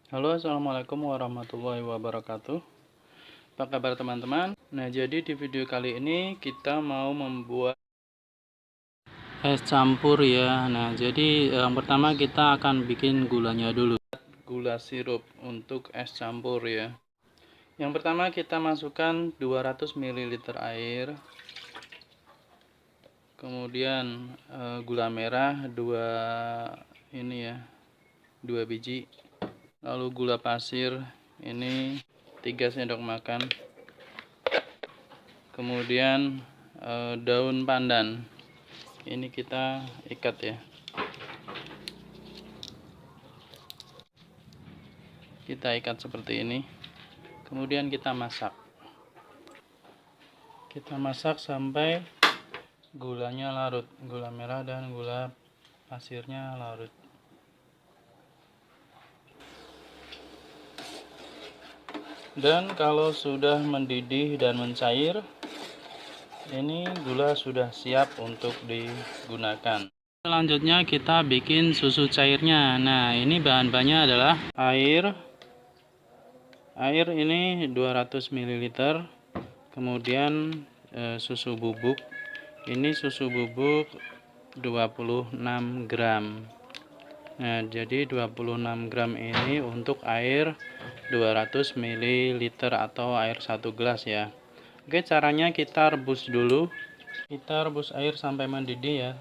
Halo, assalamualaikum warahmatullahi wabarakatuh. Apa kabar teman-teman? Nah, jadi di video kali ini kita mau membuat es campur ya. Nah, jadi yang pertama kita akan bikin gulanya dulu. Gula sirup untuk es campur ya. Yang pertama kita masukkan 200 ml air. Kemudian gula merah 2 biji. Lalu gula pasir ini 3 sendok makan. Kemudian daun pandan ini kita ikat ya, kita ikat seperti ini. Kemudian kita masak sampai gulanya larut, gula merah dan gula pasirnya larut. Dan kalau sudah mendidih dan mencair, ini gula sudah siap untuk digunakan. Selanjutnya kita bikin susu cairnya. Nah, ini bahan-bahannya adalah air ini 200 ml. Kemudian susu bubuk. Ini susu bubuk 26 gram. Nah, jadi 26 gram ini untuk air 200 ml atau air 1 gelas ya. Oke, caranya kita rebus dulu. Kita rebus air sampai mendidih ya.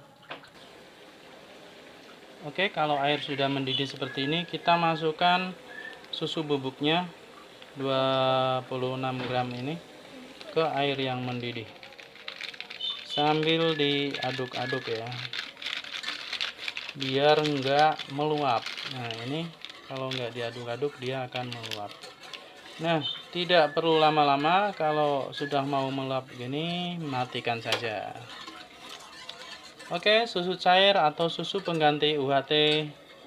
Oke, kalau air sudah mendidih seperti ini, kita masukkan susu bubuknya 26 gram ini ke air yang mendidih. Sambil diaduk-aduk ya, biar enggak meluap. Nah, ini kalau enggak diaduk-aduk dia akan meluap. Nah, tidak perlu lama-lama. Kalau sudah mau meluap gini, matikan saja. Oke, susu cair atau susu pengganti UHT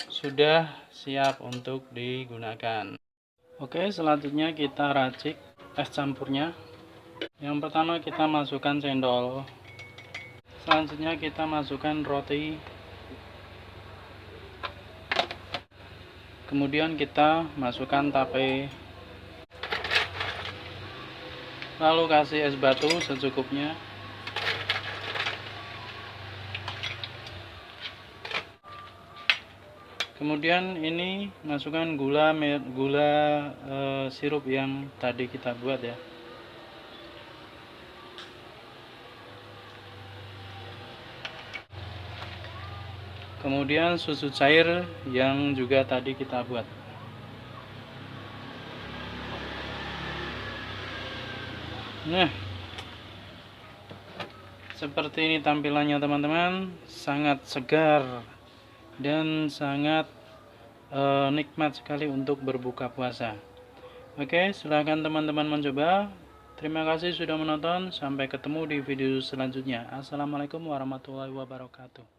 sudah siap untuk digunakan. Oke, selanjutnya kita racik es campurnya. Yang pertama kita masukkan cendol. Selanjutnya kita masukkan roti. Kemudian kita masukkan tape. Lalu kasih es batu secukupnya. Kemudian ini masukkan gula sirup yang tadi kita buat ya. Kemudian susu cair yang juga tadi kita buat. Nah, seperti ini tampilannya teman-teman, sangat segar dan sangat nikmat sekali untuk berbuka puasa. Oke, silahkan teman-teman mencoba. Terima kasih sudah menonton, sampai ketemu di video selanjutnya. Assalamualaikum warahmatullahi wabarakatuh.